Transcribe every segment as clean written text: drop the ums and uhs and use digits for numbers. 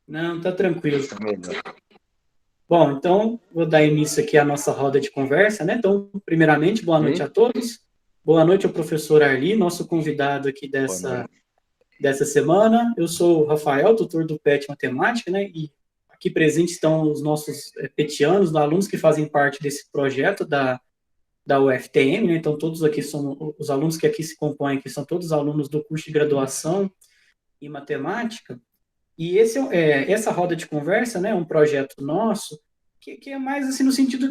Não, tá tranquilo. Tá melhor. Bom, então vou dar início aqui à nossa roda de conversa, né? Então, primeiramente, boa noite Sim? a todos. Boa noite ao professor Arli, nosso convidado aqui Boa noite. dessa semana. Eu sou o Rafael, tutor do PET Matemática, né? E aqui presentes estão os nossos petianos, alunos que fazem parte desse projeto da UFTM, né? Então, todos aqui são os alunos que aqui se compõem, que são todos alunos do curso de graduação em matemática. E essa roda de conversa, né, é um projeto nosso que é mais assim no sentido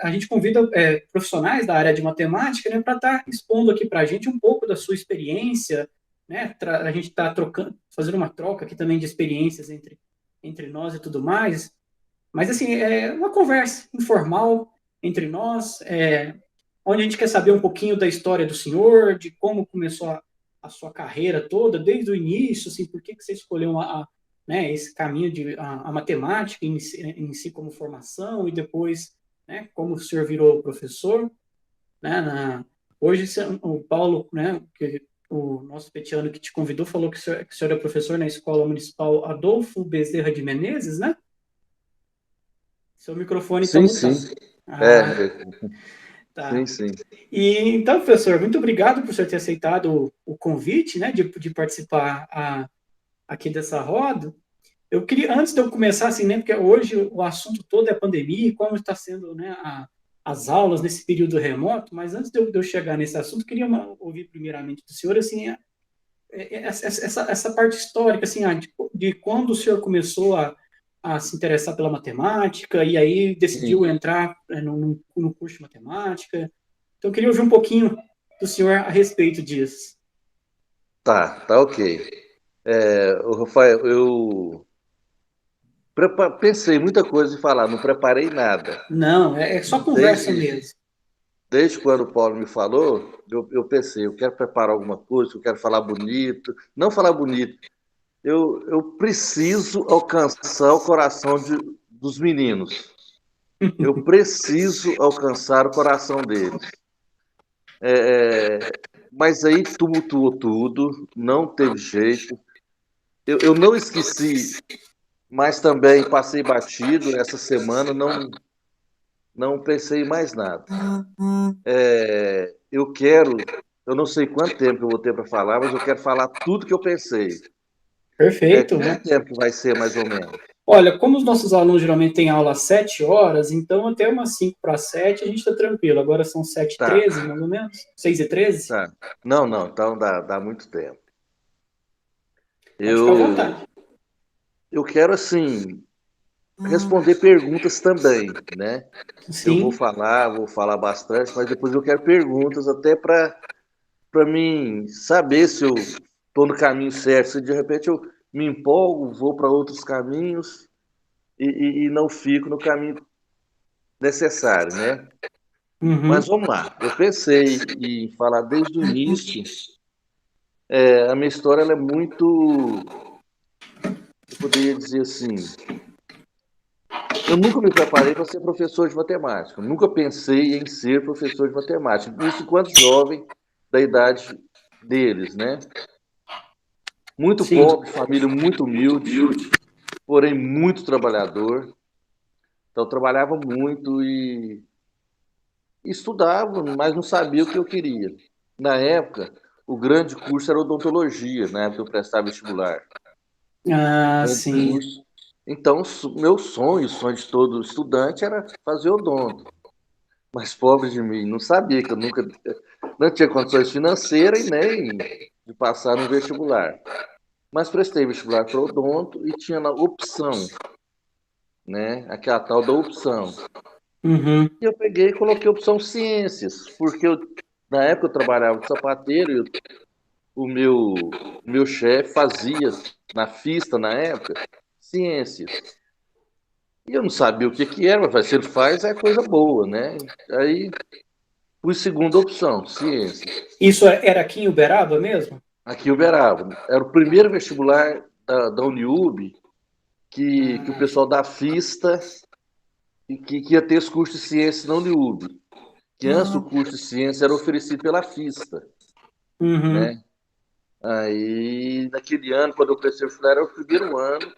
a gente convida profissionais da área de matemática, né, para estar expondo aqui para a gente um pouco da sua experiência, né, a gente está trocando, fazendo uma troca aqui também de experiências entre nós e tudo mais, mas assim é uma conversa informal entre nós, onde a gente quer saber um pouquinho da história do senhor, de como começou a sua carreira toda, desde o início, assim, por que você escolheu né, esse caminho a matemática em si como formação e depois, né, como o senhor virou professor, né, hoje o Paulo, né, o nosso petiano que te convidou falou que o senhor é professor na Escola Municipal Adolfo Bezerra de Menezes, né? Seu microfone está Sim, mutado. sim. Ah, É, sim, tá. sim. E então, professor, muito obrigado por você ter aceitado o convite, né, de participar aqui dessa roda. Eu queria, antes de eu começar, assim, né, porque hoje o assunto todo é a pandemia e como está sendo, né, as aulas nesse período remoto, mas antes de eu chegar nesse assunto, queria ouvir primeiramente do senhor, assim, essa parte histórica, assim, de quando o senhor começou a se interessar pela matemática e aí decidiu Sim. entrar no curso de matemática. Então, eu queria ouvir um pouquinho do senhor a respeito disso. Tá ok. Ô, Rafael, eu pensei muita coisa em falar, não preparei nada. Não, é só conversa Desde, mesmo. desde quando o Paulo me falou, eu pensei, eu quero preparar alguma coisa, eu quero falar bonito. Não falar bonito, eu preciso alcançar o coração dos meninos. Eu preciso alcançar o coração deles. Mas aí tumultuou tudo, não teve jeito. Eu não esqueci, mas também passei batido essa semana, não pensei em mais nada. Eu não sei quanto tempo eu vou ter para falar, mas eu quero falar tudo que eu pensei. Perfeito. Quanto tempo que vai ser, mais ou menos? Olha, como os nossos alunos geralmente têm aula às 7 horas, então até umas 5 para 7 a gente está tranquilo. Agora são sete h Tá, 13 mais ou menos? 6h13? tá. Não, não, então dá muito tempo. Pode ficar à Eu, vontade. eu quero, assim, responder perguntas também, né? Eu Sim, vou falar bastante, mas depois eu quero perguntas até para mim saber se eu estou no caminho certo, se de repente eu me empolgo, vou para outros caminhos e não fico no caminho necessário, né? uhum, Mas vamos lá. Eu pensei em falar desde o início. A minha história ela é muito, eu poderia dizer assim, eu nunca me preparei para ser professor de matemática. Nunca pensei em ser professor de matemática. Isso enquanto jovem da idade deles, né? Muito sim. pobre, família muito humilde, porém muito trabalhador. Então, eu trabalhava muito e estudava, mas não sabia o que eu queria. Na época, o grande curso era odontologia, na época eu prestava vestibular. Ah, Grande sim. curso. Então, meu sonho, o sonho de todo estudante era fazer odonto. Mas pobre de mim, não sabia que eu nunca não tinha condições financeiras e nem de passar no vestibular. Mas prestei vestibular para odonto e tinha na opção, né? Aquela tal da opção. Uhum. E eu peguei e coloquei opção ciências, porque na época eu trabalhava de sapateiro e o meu chefe fazia na Fista, na época, ciências. E eu não sabia o que que era, mas se ele faz é coisa boa, né? Aí fui segunda opção, ciências. Isso era aqui em Uberaba mesmo? Aqui em Uberaba. Era o primeiro vestibular da Uniub que o pessoal da Fista e que ia ter esse curso de ciências na Uniub. Que antes o curso de ciências era oferecido pela Fista, Uhum. né? Aí, naquele ano, quando eu prestei o vestibular, era o primeiro ano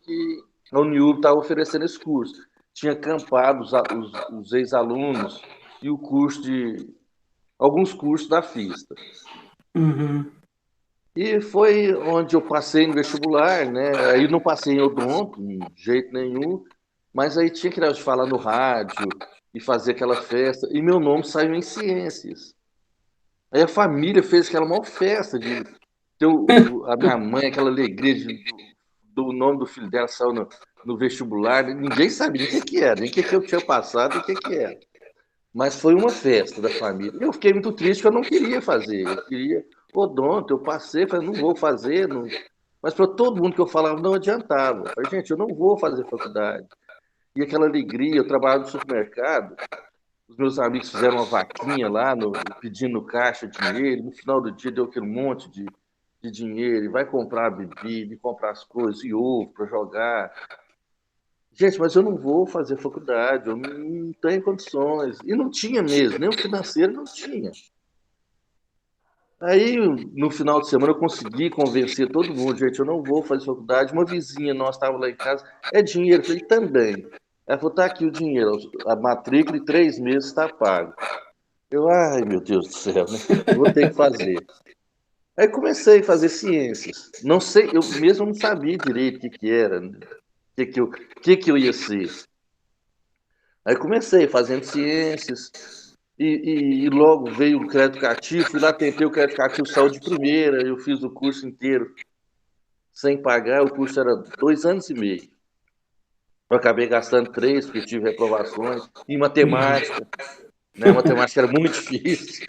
a Uniub estava oferecendo esse curso. Tinha acampado os ex-alunos e o curso alguns cursos da FISTA. Uhum. E foi onde eu passei no vestibular, né? Aí não passei em odonto, de jeito nenhum, mas aí tinha que falar no rádio e fazer aquela festa, e meu nome saiu em ciências. Aí a família fez aquela maior festa de ter a minha mãe, aquela alegria do nome do filho dela saiu no vestibular. Ninguém sabia nem o que era, nem o que eu tinha passado, nem o que era. Mas foi uma festa da família. Eu fiquei muito triste que eu não queria fazer. Eu queria odonto, eu passei, falei, não vou fazer. Não... Mas para todo mundo que eu falava, não adiantava. Eu falei, gente, eu não vou fazer faculdade. E aquela alegria, eu trabalhava no supermercado, os meus amigos fizeram uma vaquinha lá, pedindo no caixa dinheiro, no final do dia deu aquele monte de dinheiro, e vai comprar bebida, e comprar as coisas, e ovo para jogar. Gente, mas eu não vou fazer faculdade, eu não tenho condições. E não tinha mesmo, nem o financeiro não tinha. Aí, no final de semana, eu consegui convencer todo mundo, gente, eu não vou fazer faculdade. Uma vizinha nossa estava lá em casa, é dinheiro? Eu falei, também. Ela falou, tá aqui o dinheiro, a matrícula em 3 meses está pago. Eu, ai, meu Deus do céu, né? Vou ter que fazer. Aí comecei a fazer ciências. Não sei, eu mesmo não sabia direito o que era, né? O que eu ia ser. Aí comecei fazendo ciências e logo veio o crédito cativo, fui lá, tentei o crédito cativo, saiu de primeira, eu fiz o curso inteiro sem pagar, o curso era 2 anos e meio. Eu acabei gastando 3, porque tive reprovações, em matemática, né? A matemática era muito difícil.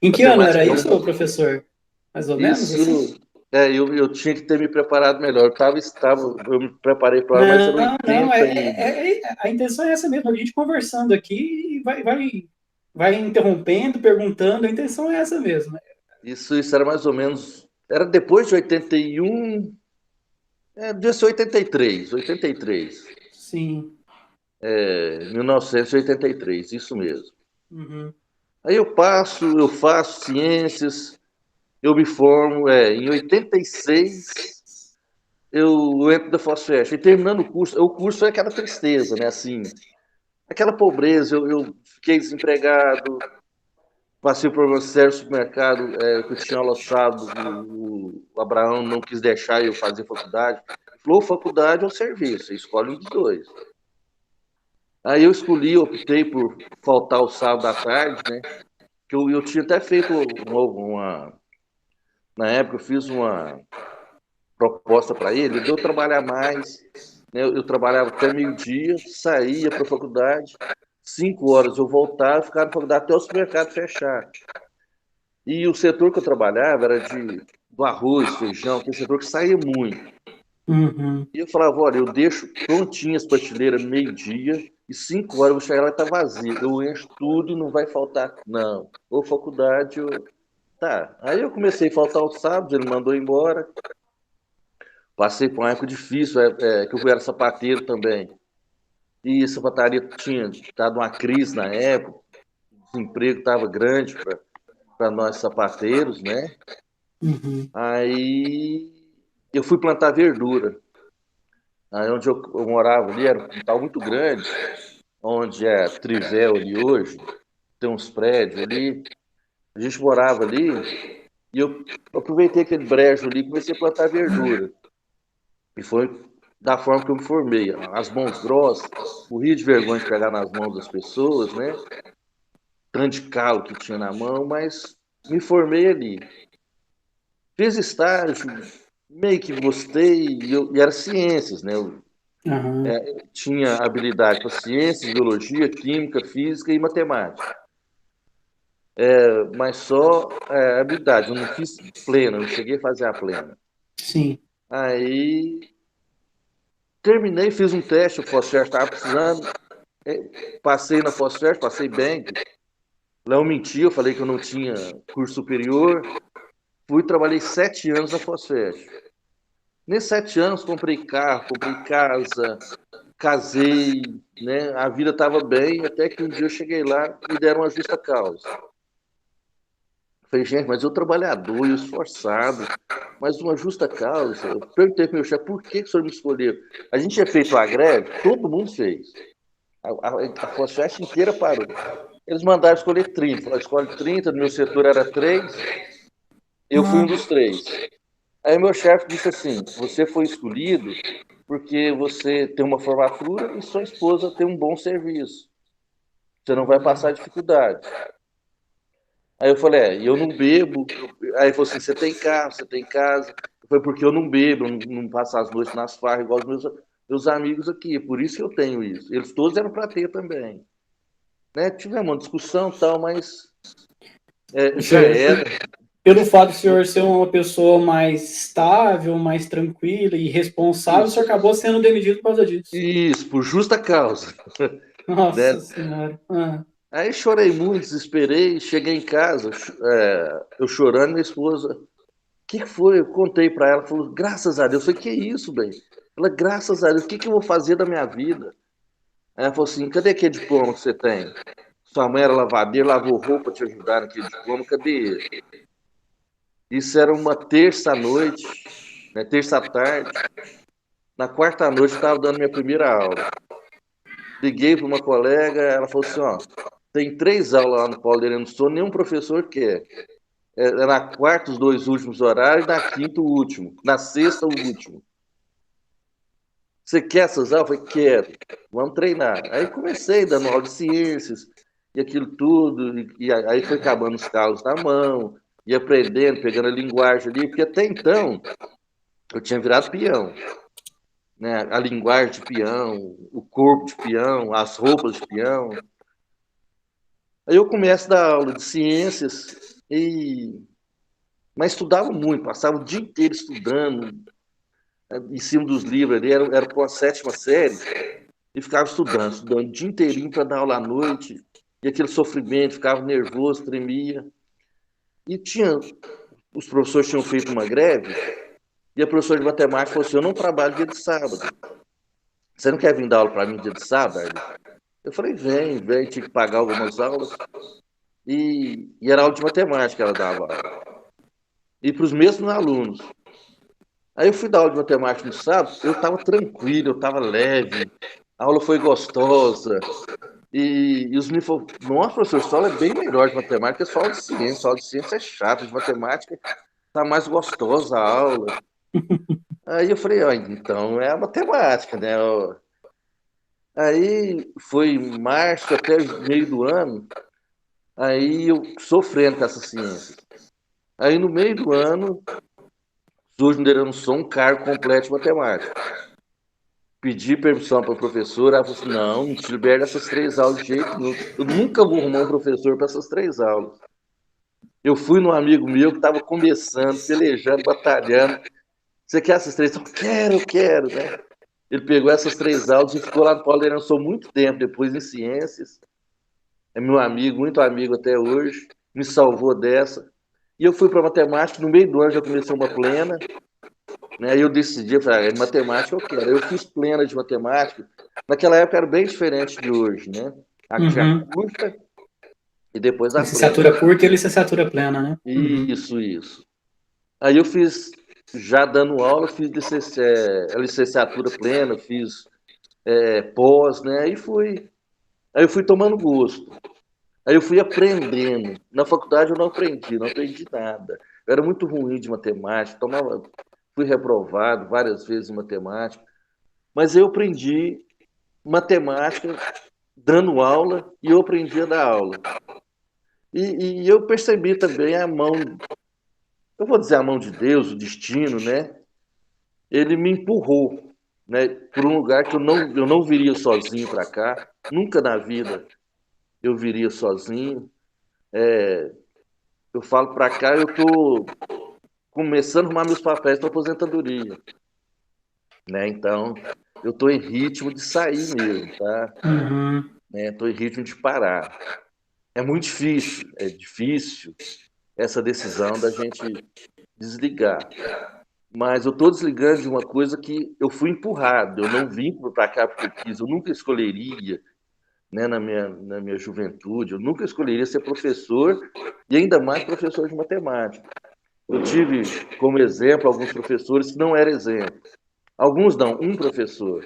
Em que ano era Matemática isso, não. professor? Mais ou menos assim? Isso, eu tinha que ter me preparado melhor. Eu me preparei para ela, mas Não, era não, 80 ainda. a intenção é essa mesmo, a gente conversando aqui e vai interrompendo, perguntando, a intenção é essa mesmo. Isso era mais ou menos. Era depois de 81. Devia ser 83, 83. Sim. 1983, isso mesmo. Uhum. Aí eu faço ciências, eu me formo. Em 86, eu entro da FOSFEST. E terminando o curso é aquela tristeza, né? Assim, aquela pobreza. Eu fiquei desempregado, passei por um sério supermercado, que eu tinha almoçado, o Abraão não quis deixar eu fazer faculdade. Ele falou, faculdade ou serviço, você escolhe um dos dois. Aí eu escolhi, optei por faltar o sábado à tarde, né? Que eu tinha até feito na época eu fiz uma proposta para ele, de eu trabalhar mais, né? Eu trabalhava até meio-dia, saía para a faculdade, 5 horas eu voltava, ficava na faculdade até o supermercado fechar. E o setor que eu trabalhava era do arroz, feijão, aquele setor que saía muito. Uhum. E eu falava, olha, eu deixo prontinhas as prateleiras meio-dia e 5 horas eu vou chegar lá e tá vazio. Eu encho tudo e não vai faltar, não. Ou faculdade, ou... Tá. Aí eu comecei a faltar os sábados, ele mandou embora. Passei por uma época difícil, que eu era sapateiro também. E a sapataria tinha dado uma crise na época, o desemprego estava grande para nós sapateiros, né? Uhum. Aí eu fui plantar verdura. Aí onde eu morava ali era um quintal muito grande, onde é Trivel ali hoje, tem uns prédios ali. A gente morava ali e eu aproveitei aquele brejo ali e comecei a plantar verdura. E foi da forma que eu me formei. As mãos grossas, morria de vergonha de pegar nas mãos das pessoas, né? Tanto de calo que tinha na mão, mas me formei ali. Fiz estágio, meio que gostei, e era ciências, né? Eu Aham. tinha habilidade para ciências, biologia, química, física e matemática. Mas só habilidade, eu não fiz plena, eu não cheguei a fazer a plena. Sim. Aí terminei, fiz um teste, o Fosfer estava precisando, passei na Fosfer, passei bem. Léo mentiu, eu falei que eu não tinha curso superior. Fui, trabalhei 7 anos na Fosfer. Nesses 7 anos, comprei carro, comprei casa, casei, né? A vida estava bem, até que um dia eu cheguei lá e me deram uma justa causa. Falei, gente, mas eu trabalhador, eu esforçado, mas uma justa causa. Eu perguntei para o meu chefe, por que o senhor me escolheu? A gente tinha feito a greve, todo mundo fez. A FOSFEST inteira parou. Eles mandaram escolher 30. Falaram, escolhe 30, no meu setor era 3, eu fui um dos 3. Aí meu chefe disse assim, você foi escolhido porque você tem uma formatura e sua esposa tem um bom serviço. Você não vai passar dificuldade. Aí eu falei, eu não bebo. Aí ele falou assim, você tem carro, você tem casa. Foi porque eu não bebo, eu não passo as noites nas farras igual os meus amigos aqui. Por isso que eu tenho isso. Eles todos eram para ter também. Né? Tivemos uma discussão e tal, mas já era. Pelo fato de o senhor ser uma pessoa mais estável, mais tranquila e responsável, o senhor acabou sendo demitido por causa disso. Isso, por justa causa. Nossa Né? Senhora. Aí chorei muito, desesperei, cheguei em casa, eu chorando, minha esposa, o que foi? Eu contei para ela, falou, graças a Deus. Eu falei, que isso, bem? Ela, graças a Deus, o que eu vou fazer da minha vida? Aí ela falou assim, cadê aquele diploma que você tem? Sua mãe era lavadeira, lavou roupa, te ajudar naquele diploma, cadê ele? Isso era uma terça-noite, né, terça-tarde. Na quarta-noite eu estava dando minha primeira aula. Liguei para uma colega, ela falou assim, ó, tem 3 aulas lá no Paulo de Helena Souza, nenhum professor quer. É na quarta os 2 últimos horários, na quinta o último, na sexta o último. Você quer essas aulas? Eu falei, quero. Vamos treinar. Aí comecei dando aula de ciências e aquilo tudo, e aí foi acabando os calos na mão, e aprendendo, pegando a linguagem ali, porque até então eu tinha virado peão. Né? A linguagem de peão, o corpo de peão, as roupas de peão. Aí eu começo a dar aula de ciências, mas estudava muito, passava o dia inteiro estudando, em cima dos livros ali, era com a 7ª série, e ficava estudando o dia inteirinho para dar aula à noite, e aquele sofrimento, ficava nervoso, tremia. E os professores tinham feito uma greve, e a professora de matemática falou assim, eu não trabalho dia de sábado. Você não quer vir dar aula para mim dia de sábado? Eu falei, vem, tinha que pagar algumas aulas. E era aula de matemática que ela dava. E para os mesmos alunos. Aí eu fui dar aula de matemática no sábado, eu estava tranquilo, eu estava leve, a aula foi gostosa. E os meninos falaram, nossa, professor, sua aula é bem melhor de matemática que sua aula de ciência. Sua aula de ciência é chata, de matemática tá mais gostosa a aula. Aí eu falei, então é a matemática, né? Aí foi em março até meio do ano, aí eu sofrendo com essa ciência. Aí no meio do ano, surge no Som um cargo completo de matemática. Pedi permissão para a professora, ela falou assim, não te libera dessas 3 aulas de jeito nenhum. Eu nunca vou arrumar um professor para essas 3 aulas. Eu fui num amigo meu que estava começando, pelejando, batalhando. Você quer essas 3? Eu quero, né? Ele pegou essas 3 aulas e ficou lá no Paulo de Sou muito tempo, depois em ciências. É meu amigo, muito amigo até hoje. Me salvou dessa. E eu fui para matemática, no meio do ano já comecei uma plena. Né? Aí eu decidi, falei, matemática eu quero. Eu fiz plena de matemática. Naquela época era bem diferente de hoje, né? Já curta e depois a plena. Licenciatura curta e licenciatura plena, né? Isso. Aí eu fiz, já dando aula, fiz a licenciatura plena, fiz pós, né? Aí eu fui tomando gosto. Aí eu fui aprendendo. Na faculdade eu não aprendi nada. Eu era muito ruim de matemática, fui reprovado várias vezes em matemática, mas eu aprendi matemática dando aula e eu aprendi a dar aula. E eu percebi também a mão, eu vou dizer a mão de Deus, o destino, né? Ele me empurrou, né, para um lugar que eu não viria sozinho para cá, nunca na vida eu viria sozinho. Eu falo para cá, eu estou começando a arrumar meus papéis para aposentadoria, né? Então, eu estou em ritmo de sair mesmo, tá? Estou em ritmo de parar. É difícil essa decisão da gente desligar. Mas eu estou desligando de uma coisa que eu fui empurrado, eu não vim para cá porque eu quis, eu nunca escolheria, né, na minha juventude. Eu nunca escolheria ser professor, e ainda mais professor de matemática. Eu tive como exemplo alguns professores que não eram exemplo. Alguns não, um professor,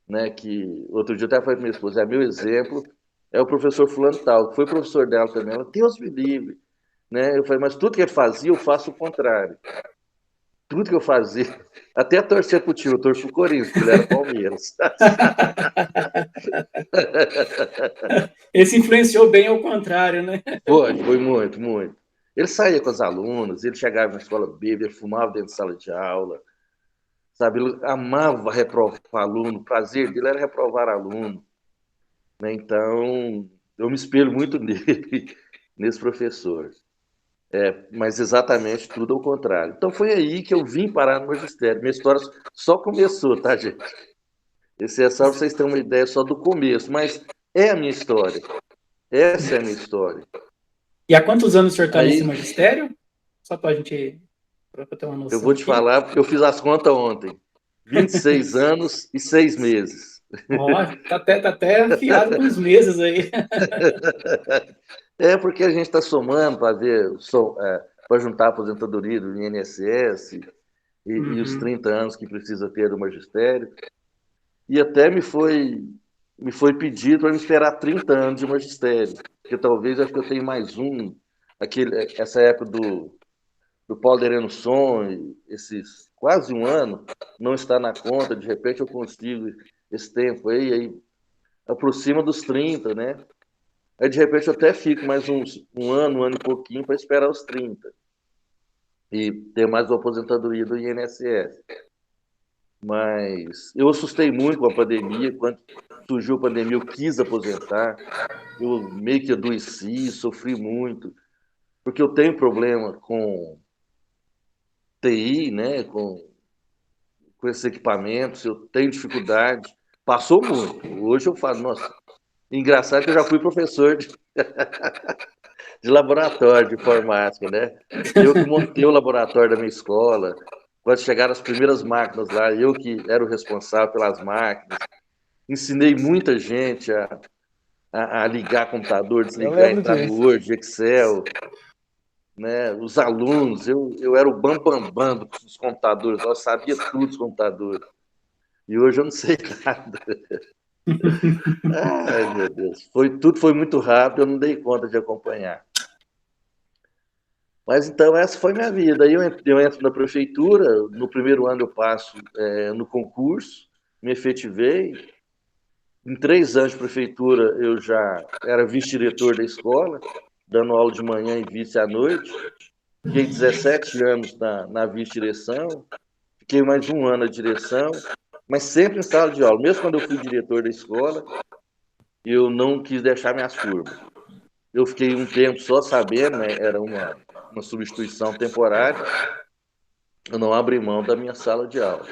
né, que outro dia até falei para minha esposa, é meu exemplo, é o professor fulano tal, que foi professor dela também. Ela, Deus me livre. Né? Eu falei, mas tudo que ele fazia, eu faço o contrário. Tudo que eu fazia, até torcer pro time, eu torço pro Corinthians, porque ele era Palmeiras. Esse influenciou bem ao contrário, né? Foi muito, muito. Ele saía com os alunos, ele chegava na escola bêbado, ele fumava dentro de sala de aula, sabe? Ele amava reprovar aluno, o prazer dele era reprovar aluno. Né? Então, eu me espelho muito nele, nesse professor. Mas exatamente tudo ao contrário. Então, foi aí que eu vim parar no magistério. Minha história só começou, tá, gente? Esse é só para vocês terem uma ideia só do começo, mas é a minha história. Essa é a minha história. E há quantos anos o senhor está nesse Aí, magistério? Só para a gente pra ter uma eu noção vou te aqui. falar, porque eu fiz as contas ontem. 26 anos e 6 meses. Ó, tá até afiado com os meses aí. É porque a gente está somando para ver, para juntar a aposentadoria do INSS e os Uhum. 30 anos que precisa ter do magistério. E até me foi pedido para me esperar 30 anos de magistério, porque talvez acho que eu tenho mais um, essa época do Paulo Dereno Son, esses quase um ano, não está na conta, de repente eu consigo esse tempo aí aproxima dos 30, né? Aí de repente eu até fico mais um ano e pouquinho para esperar os 30 e ter mais uma aposentadoria do INSS. Mas eu assustei muito com a pandemia. Quando surgiu a pandemia, eu quis aposentar. Eu meio que adoeci, sofri muito, porque eu tenho problema com TI, né? Com esses equipamentos, eu tenho dificuldade. Passou muito. Hoje eu falo, nossa, engraçado que eu já fui professor de laboratório de informática, né? Eu que montei o laboratório da minha escola. Quando chegaram as primeiras máquinas lá, eu que era o responsável pelas máquinas. Ensinei muita gente a ligar computador, Eu desligar, lembro entrar no disso. Word, Excel, né? Os alunos, eu era o bambambam dos computadores, eu sabia tudo dos computadores. E hoje eu não sei nada. Ai, meu Deus. Tudo foi muito rápido, eu não dei conta de acompanhar. Mas então essa foi minha vida. Aí eu entro na prefeitura, no primeiro ano eu passo no concurso, me efetivei. Em 3 anos de prefeitura eu já era vice-diretor da escola, dando aula de manhã e vice à noite. Fiquei 17 anos na vice-direção, fiquei mais um ano na direção, mas sempre em sala de aula. Mesmo quando eu fui diretor da escola, eu não quis deixar minhas turmas. Eu fiquei um tempo só sabendo, né, era uma substituição temporária, eu não abri mão da minha sala de aula.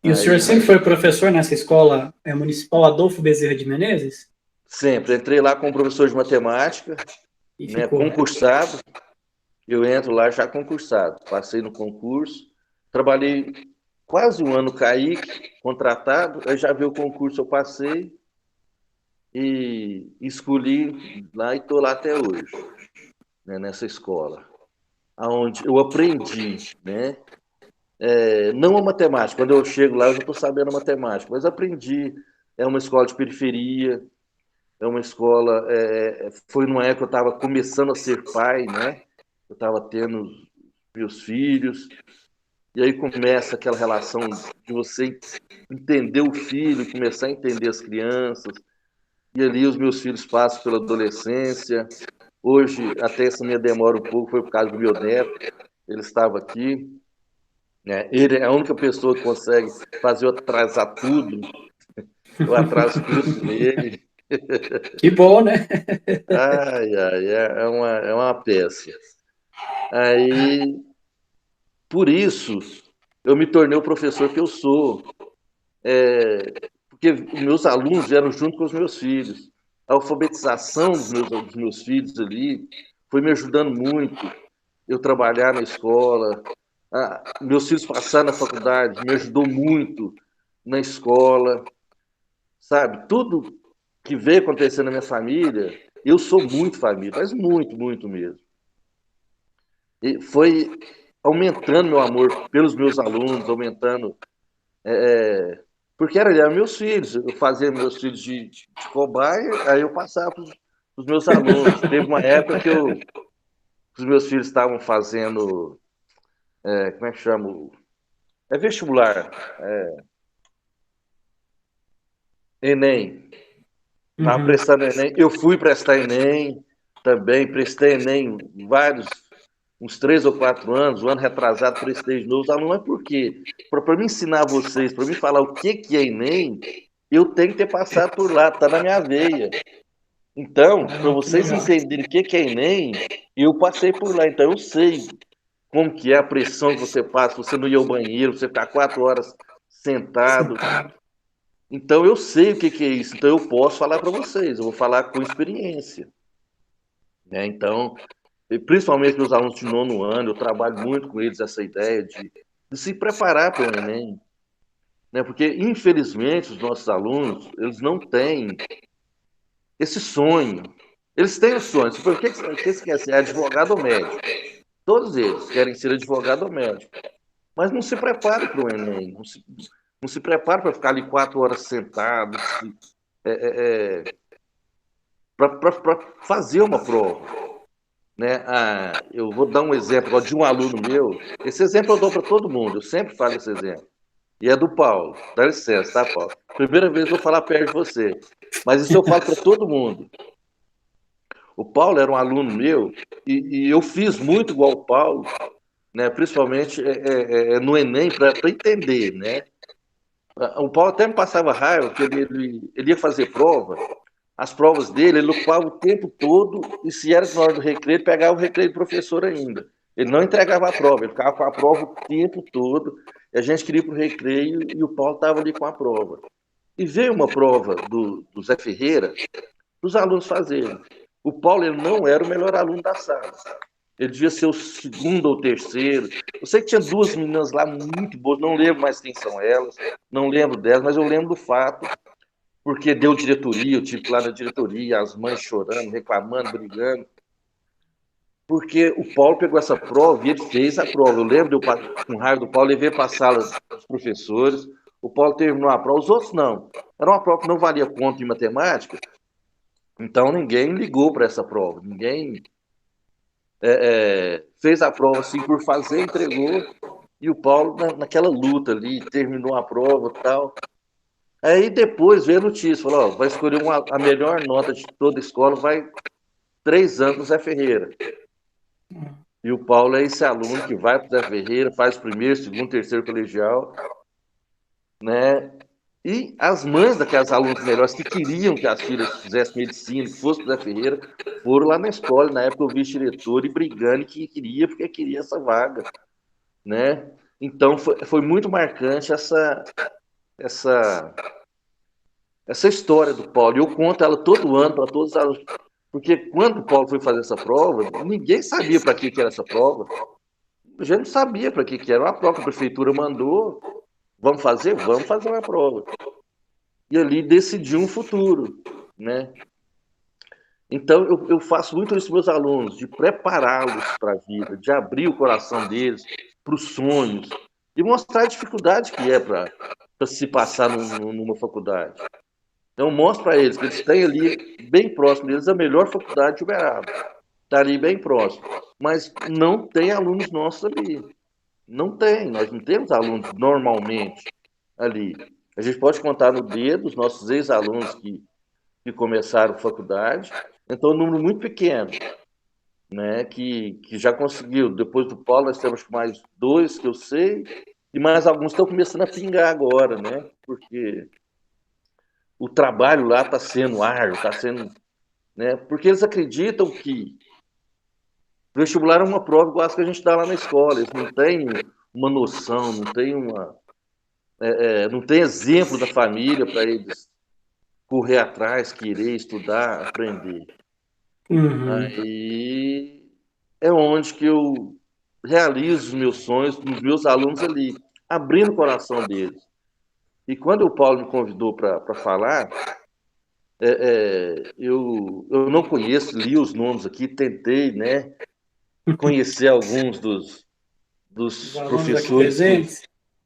E o senhor Aí, sempre mas foi professor nessa escola municipal Adolfo Bezerra de Menezes? sempre entrei lá como professor de matemática, E né, ficou. concursado. Eu entro lá já concursado. Passei no concurso, trabalhei quase um ano no CAIC, contratado. Aí já vi o concurso, eu passei e escolhi lá e estou lá até hoje, né, nessa escola, aonde eu aprendi, né? Não a matemática. Quando eu chego lá, eu já estou sabendo a matemática, mas aprendi. É uma escola de periferia, é uma escola. Foi numa época que eu estava começando a ser pai, né? Eu estava tendo meus filhos, e aí começa aquela relação de você entender o filho, começar a entender as crianças, e ali os meus filhos passam pela adolescência. Hoje, até essa minha demora um pouco, foi por causa do meu neto, ele estava aqui. Ele é a única pessoa que consegue fazer eu atrasar tudo, eu atraso tudo com ele. Que bom, né? Ai, ai, é uma peça. Aí, por isso, eu me tornei o professor que eu sou. Porque os meus alunos vieram junto com os meus filhos. A alfabetização dos meus filhos ali foi me ajudando muito. Eu trabalhar na escola, meus filhos passar na faculdade, me ajudou muito na escola, sabe? Tudo que veio acontecer na minha família, eu sou muito família, mas muito, muito mesmo. E foi aumentando meu amor pelos meus alunos, aumentando. Porque eram meus filhos, eu fazia meus filhos de cobaia, aí eu passava para os meus alunos. Teve uma época que os meus filhos estavam fazendo, como é que chama? É vestibular, Enem. Estava Uhum. prestando Enem, eu fui prestar Enem também, prestei Enem uns 3 ou 4 anos, o ano retrasado prestei de novo. Os alunos, mas por quê? Para me ensinar vocês, para me falar o que é Enem, eu tenho que ter passado por lá, está na minha veia. Então, para Ah, que vocês legal. entenderem o que é Enem, eu passei por lá, então eu sei como que é a pressão que você passa, você não ir ao banheiro, você ficar 4 horas sentado. Sentado. Então eu sei o que é isso, então eu posso falar para vocês, eu vou falar com experiência. Né? Então, principalmente meus alunos de 9º ano, eu trabalho muito com eles essa ideia de se preparar para o Enem. Né? Porque, infelizmente, os nossos alunos, eles não têm esse sonho. Eles têm o sonho. O que você quer ser? Advogado ou médico? Todos eles querem ser advogado ou médico. Mas não se preparam para o Enem. Não se preparam para ficar ali 4 horas sentado, para fazer uma prova. Né? Eu vou dar um exemplo de um aluno meu. Esse exemplo eu dou para todo mundo, eu sempre falo esse exemplo. E é do Paulo. Dá licença, tá, Paulo? Primeira vez eu vou falar perto de você. Mas isso eu falo para todo mundo. O Paulo era um aluno meu e eu fiz muito igual o Paulo, né? Principalmente no Enem, para entender. Né? O Paulo até me passava raiva, porque ele ia fazer prova. As provas dele, ele ocupava o tempo todo, e se era na hora do recreio, ele pegava o recreio do professor ainda. Ele não entregava a prova, ele ficava com a prova o tempo todo, e a gente queria ir para o recreio, e o Paulo estava ali com a prova. E veio uma prova do Zé Ferreira, para os alunos fazerem. O Paulo ele não era o melhor aluno da sala. Ele devia ser o segundo ou terceiro. Eu sei que tinha 2 meninas lá muito boas, não lembro mais quem são elas, não lembro delas, mas eu lembro do fato porque deu diretoria, eu tive lá na diretoria, as mães chorando, reclamando, brigando, porque o Paulo pegou essa prova e ele fez a prova. Eu lembro, com raiva do Paulo, levei para a sala dos professores, o Paulo terminou a prova, os outros não. Era uma prova que não valia ponto em matemática, então ninguém ligou para essa prova, ninguém fez a prova assim por fazer, entregou, e o Paulo naquela luta ali, terminou a prova e tal. Aí depois veio a notícia, falou, vai escolher a melhor nota de toda a escola, vai 3 anos no Zé Ferreira. E o Paulo é esse aluno que vai para o Zé Ferreira, faz o primeiro, segundo, terceiro colegial, né? E as mães daquelas alunas melhores que queriam que as filhas fizessem medicina, que fosse para o Zé Ferreira, foram lá na escola, na época eu vi diretor e brigando que queria, porque queria essa vaga, né? Então foi muito marcante essa história do Paulo. E eu conto ela todo ano para todos os alunos. Porque quando o Paulo foi fazer essa prova, ninguém sabia para que era essa prova. A gente não sabia para que era. Uma prova que a prefeitura mandou. Vamos fazer? Vamos fazer uma prova. E ali decidiu um futuro. Né? Então, eu faço muito isso com meus alunos, de prepará-los para a vida, de abrir o coração deles para os sonhos, e mostrar a dificuldade que é para se passar numa faculdade. Então, mostra para eles que eles têm ali, bem próximo deles, a melhor faculdade de Uberaba. Está ali bem próximo. Mas não tem alunos nossos ali. Não tem, nós não temos alunos normalmente ali. A gente pode contar no dedo os nossos ex-alunos que começaram a faculdade. Então, é um número muito pequeno, né, que já conseguiu. Depois do Paulo, nós temos mais 2, que eu sei, e mais alguns estão começando a pingar agora, né, porque o trabalho lá está sendo árduo, está sendo, né? Porque eles acreditam que o vestibular é uma prova igual as que a gente dá lá na escola. Eles não têm uma noção, não tem exemplo da família para eles correr atrás, querer estudar, aprender. Uhum. Aí é onde que eu realizo os meus sonhos nos meus alunos ali, abrindo o coração deles. E quando o Paulo me convidou para falar, eu não conheço, li os nomes aqui, tentei, né, conhecer alguns dos Os alunos aqui professores que presentes.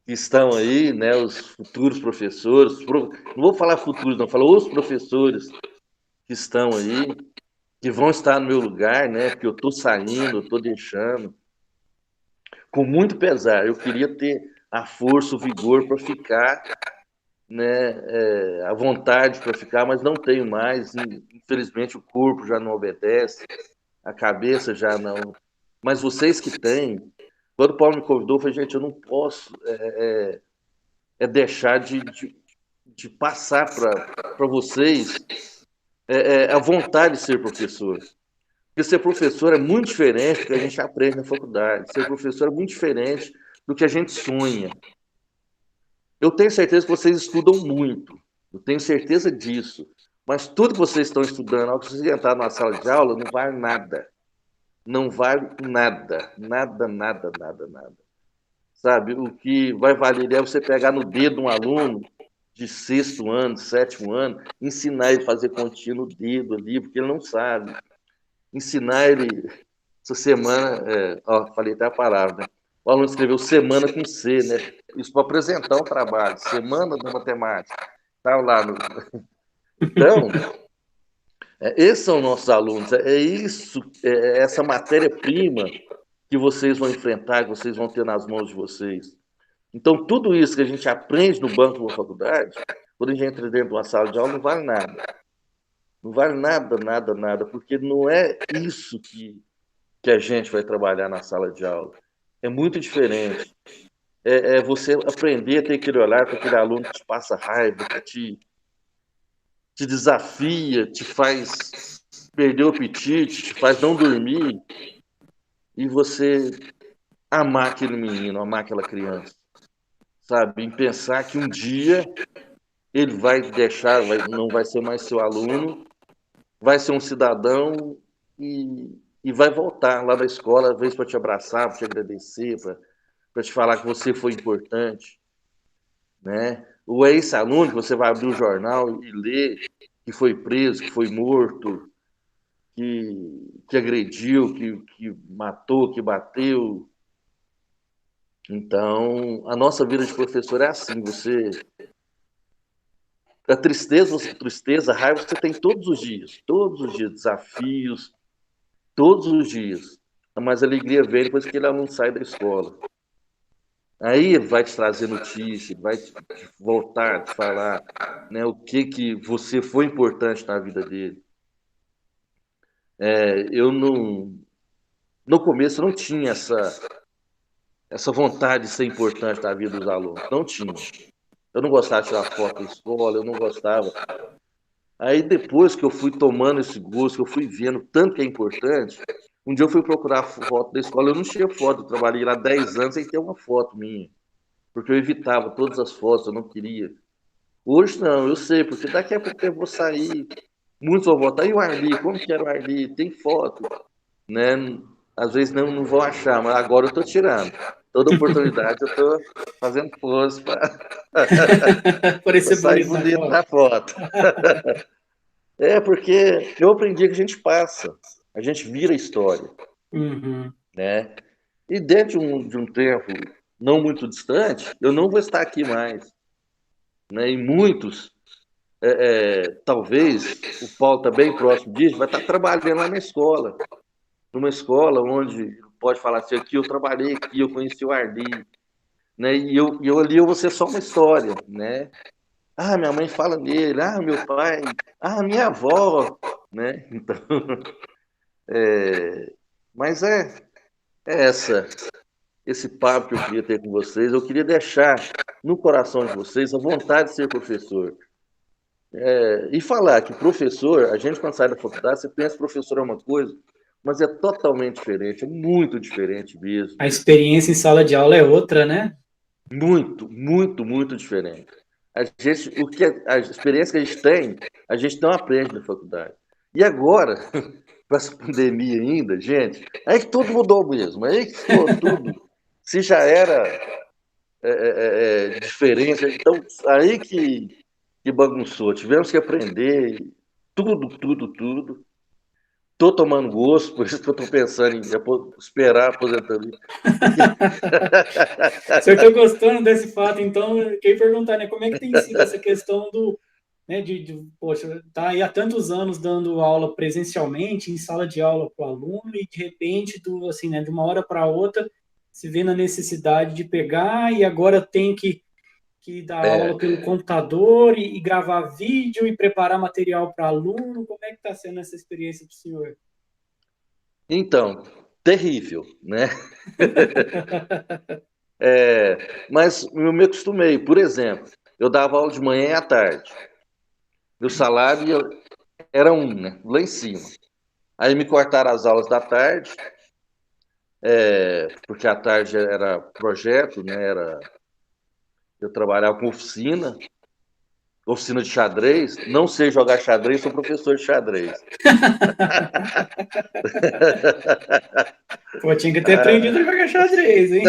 estão aí, né, os futuros professores, não vou falar futuros, não, falo os professores que estão aí, que vão estar no meu lugar, né, porque eu estou saindo, eu estou deixando, com muito pesar. Eu queria ter a força, o vigor para ficar, né, a vontade para ficar, mas não tenho mais. Infelizmente, o corpo já não obedece, a cabeça já não. Mas vocês que têm, quando o Paulo me convidou, eu falei, gente, eu não posso deixar de passar para vocês a vontade de ser professor. Porque ser professor é muito diferente do que a gente aprende na faculdade. Ser professor é muito diferente do que a gente sonha. Eu tenho certeza que vocês estudam muito. Eu tenho certeza disso. Mas tudo que vocês estão estudando, ao que vocês entrarem na sala de aula, não vale nada. Não vale nada. Nada, nada, nada, nada. Sabe? O que vai valer é você pegar no dedo um aluno de sexto ano, sétimo ano, ensinar ele a fazer continha no dedo ali, porque ele não sabe. Ensinar ele. Essa semana, falei até a palavra, né? O aluno escreveu semana com C, né? Isso para apresentar um trabalho, semana da matemática. Tá lá no... Então, esses são nossos alunos, isso, essa matéria-prima que vocês vão enfrentar, que vocês vão ter nas mãos de vocês. Então, tudo isso que a gente aprende no banco de uma faculdade, quando a gente entra dentro de uma sala de aula, não vale nada. Não vale nada, nada, nada, porque não é isso que a gente vai trabalhar na sala de aula. É muito diferente. É você aprender a ter aquele olhar para aquele aluno que te passa raiva, que te desafia, te faz perder o apetite, te faz não dormir, e você amar aquele menino, amar aquela criança, sabe? Em pensar que um dia ele vai deixar, não vai ser mais seu aluno, vai ser um cidadão e vai voltar lá da escola, às vezes para te abraçar, para te agradecer, para te falar que você foi importante, né? O ex-aluno que você vai abrir o jornal e ler que foi preso, que foi morto, que agrediu, que matou, que bateu. Então, a nossa vida de professor é assim, a tristeza, a raiva você tem todos os dias, desafios, todos os dias. Mas a alegria vem depois que ele aluno sai da escola. Aí ele vai te trazer notícia, vai te voltar a te falar, né, o que você foi importante na vida dele. Eu não, no começo não tinha essa vontade de ser importante na vida dos alunos, não tinha. Eu não gostava de tirar foto da escola, eu não gostava. Aí depois que eu fui tomando esse gosto, que eu fui vendo tanto que é importante, um dia eu fui procurar foto da escola, eu não tinha foto, eu trabalhei lá 10 anos sem ter uma foto minha, porque eu evitava todas as fotos, eu não queria. Hoje não, eu sei, porque daqui a pouco eu vou sair, muitos vão votar, e o Arli, como que era o Arli? Tem foto, né? Às vezes não vão achar, mas agora eu estou tirando. Toda oportunidade eu estou fazendo pose para Parecer sair bonito na bonito foto. na foto. Porque eu aprendi que a gente passa, a gente vira história, Uhum. né? E dentro de um tempo não muito distante, eu não vou estar aqui mais, né? E muitos, talvez, o Paulo está bem próximo disso, vai estar trabalhando lá na escola, numa escola onde pode falar assim, aqui eu trabalhei, aqui eu conheci o Arli, né? E eu ali eu vou ser só uma história, né? Ah, minha mãe fala nele, ah, meu pai, ah, minha avó, né? Então, mas esse papo que eu queria ter com vocês, eu queria deixar no coração de vocês a vontade de ser professor. E falar que professor, a gente quando sai da faculdade, você pensa que professor é uma coisa, mas é totalmente diferente, é muito diferente mesmo. A experiência em sala de aula é outra, né? Muito, muito, muito diferente. A experiência que a gente não aprende na faculdade. E agora, com essa pandemia ainda, gente, aí que tudo mudou mesmo, aí que ficou tudo. Se já era diferente, então aí que bagunçou. Tivemos que aprender. tudo. Tô tomando gosto, por isso que eu tô pensando em esperar a aposentadoria. O senhor está gostando desse fato, então, eu queria perguntar, né, como é que tem sido essa questão do, né, poxa, tá aí há tantos anos dando aula presencialmente, em sala de aula para o aluno, e de repente, assim, né, de uma hora para outra, se vê na necessidade de pegar e agora tem que dar aula pelo computador e gravar vídeo e preparar material para aluno. Como é que está sendo essa experiência para o senhor? Então, terrível, né? Mas eu me acostumei. Por exemplo, eu dava aula de manhã e à tarde. Meu salário era né? Lá em cima. Aí me cortaram as aulas da tarde, porque à tarde era projeto, né? Eu trabalhava com oficina de xadrez. Não sei jogar xadrez, sou professor de xadrez. Pô, tinha que ter aprendido a jogar xadrez, hein?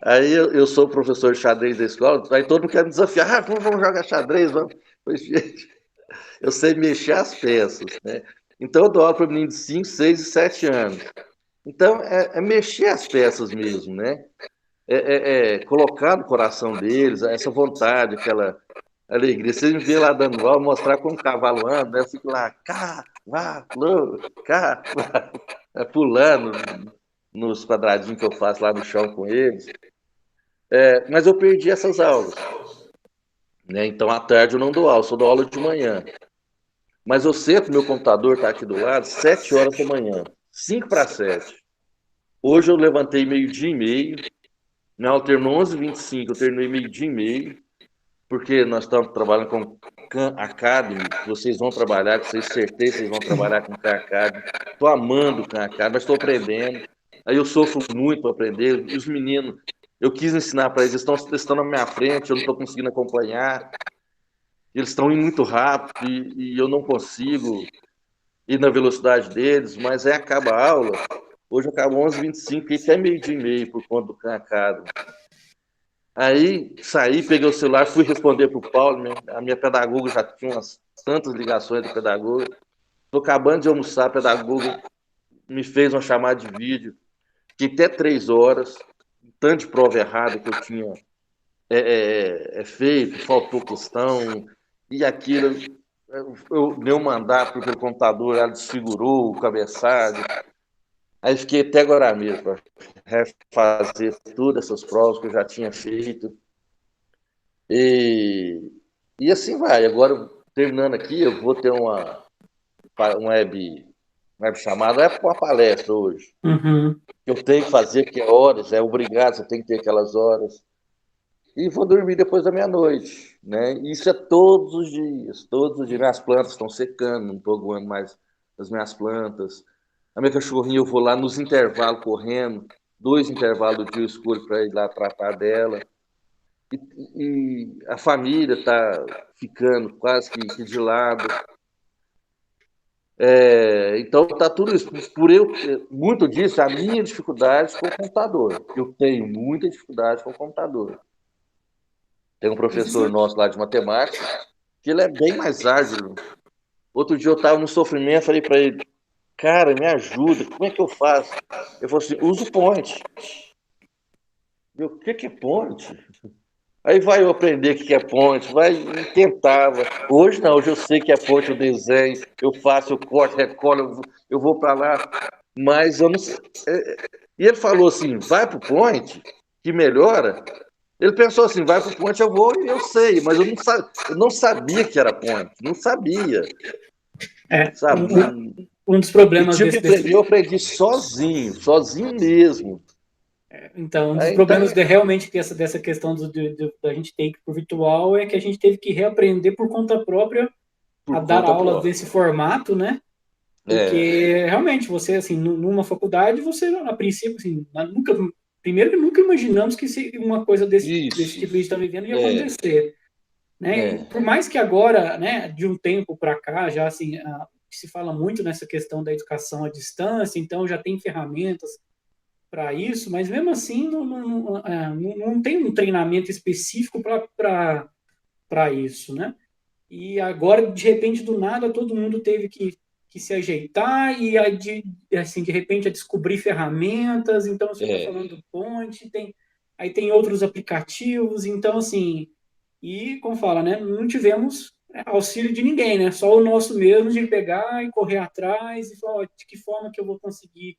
Aí eu sou professor de xadrez da escola, aí todo mundo quer me desafiar. Vamos jogar xadrez, vamos. Pois, gente, eu sei mexer as peças, né? Então eu dou aula para meninos de 5, 6 e 7 anos. Então é mexer as peças mesmo, né? Colocar no coração deles essa vontade, aquela alegria. Você me vê lá dando aula, mostrar como o cavalo anda, né? Eu fico lá, pulando nos quadradinhos que eu faço lá no chão com eles. Mas eu perdi essas aulas, né? Então à tarde eu não dou aula, só dou aula de manhã. Mas eu sento, meu computador está aqui do lado, 7 horas da manhã, 5 para 7. Hoje eu levantei meio-dia e meio, minha aula terminou 11h25, eu terminei meio-dia e meio, porque nós estamos trabalhando com Khan Academy, vocês vão trabalhar, com vocês certeza vocês vão trabalhar com Khan Academy. Estou amando o Khan Academy, mas estou aprendendo. Aí eu sofro muito para aprender, e os meninos, eu quis ensinar para eles, eles estão na minha frente, eu não estou conseguindo acompanhar, eles estão indo muito rápido e eu não consigo ir na velocidade deles, mas aí acaba a aula. Hoje eu acabo 11h25 e até meio-dia e meio por conta do Khan Academy. Aí saí, peguei o celular, fui responder para o Paulo, a minha pedagoga já tinha umas tantas ligações da pedagoga. Estou acabando de almoçar, a pedagoga me fez uma chamada de vídeo, que até 3 horas, tanto de prova errada que eu tinha feito, faltou questão, e aquilo, eu dei um mandato pelo computador, ela desfigurou o cabeçalho. Aí fiquei até agora mesmo para refazer todas essas provas que eu já tinha feito. E assim vai. Agora, terminando aqui, eu vou ter um web chamada, é uma palestra hoje. Uhum. Eu tenho que fazer, que é horas, é obrigado, você tem que ter aquelas horas. E vou dormir depois da meia-noite, né? Isso é todos os dias, todos os dias. Minhas plantas estão secando, não estou aguando mais as minhas plantas. A minha cachorrinha, eu vou lá nos intervalos correndo, 2 intervalos do dia eu escolho para ir lá tratar dela. E a família está ficando quase que de lado. Então está tudo isso. Por eu, muito disso, a minha dificuldade com o computador. Eu tenho muita dificuldade com o computador. Tem um professor nosso lá de matemática que ele é bem mais ágil. Outro dia eu estava no sofrimento, falei para ele, cara, me ajuda, como é que eu faço? Ele falou assim, usa o Point. Eu, o que é Point? Aí vai eu aprender o que é Point, vai tentava. Hoje não, hoje eu sei que é Point, eu desenho, eu faço, eu corto, recolo, eu vou para lá. Mas eu não sei. E ele falou assim, vai pro Point, que melhora. Ele pensou assim, vai pro Point, eu vou e eu sei, mas eu não sabia que era Point, não sabia. Sabe? Um dos E problemas tive que aprender, eu aprendi sozinho mesmo. Então, um dos Então, problemas de realmente dessa questão da gente ter que ir para o virtual é que a gente teve que reaprender por conta própria a por dar conta aulas própria. desse formato, né? Porque realmente você, assim, numa faculdade, você, a princípio, assim, primeiro que nunca imaginamos que uma coisa desse tipo que a gente está vivendo ia acontecer. Né? E por mais que agora, né, de um tempo para cá, já assim, se fala muito nessa questão da educação à distância, então já tem ferramentas para isso, mas mesmo assim não tem um treinamento específico para isso, né? e agora, de repente, do nada, todo mundo teve que se ajeitar e, assim, de repente, a descobrir ferramentas. Então, você está É, falando do Ponte, aí tem outros aplicativos. Então, assim, e, como fala, né, não tivemos auxílio de ninguém, né? Só o nosso mesmo de pegar e correr atrás e falar, ó, de que forma que eu vou conseguir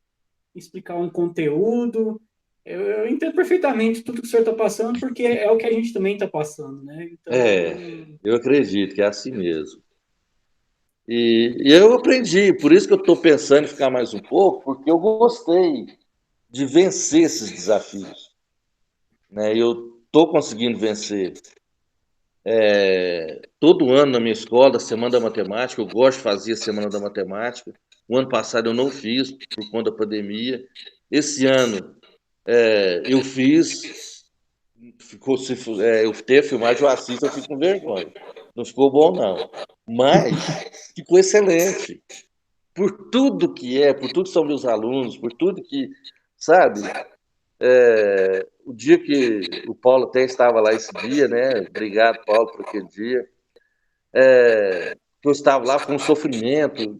explicar um conteúdo. Eu entendo perfeitamente tudo que o senhor está passando, porque é o que a gente também está passando, né? Então, eu acredito que é assim mesmo. E eu aprendi, por isso que eu estou pensando em ficar mais um pouco, porque eu gostei de vencer esses desafios, né? Eu estou conseguindo vencer. Todo ano na minha escola, Semana da Matemática, eu gosto de fazer a Semana da Matemática. O ano passado eu não fiz por conta da pandemia. Esse ano eu fiz, eu ter filmado, eu assisto, eu fico com vergonha. Não ficou bom, não. Mas ficou excelente. Por tudo que por tudo que são meus alunos, por tudo que, sabe? O dia que o Paulo até estava lá esse dia, né? Obrigado, Paulo, por aquele dia. Que eu estava lá, foi um sofrimento.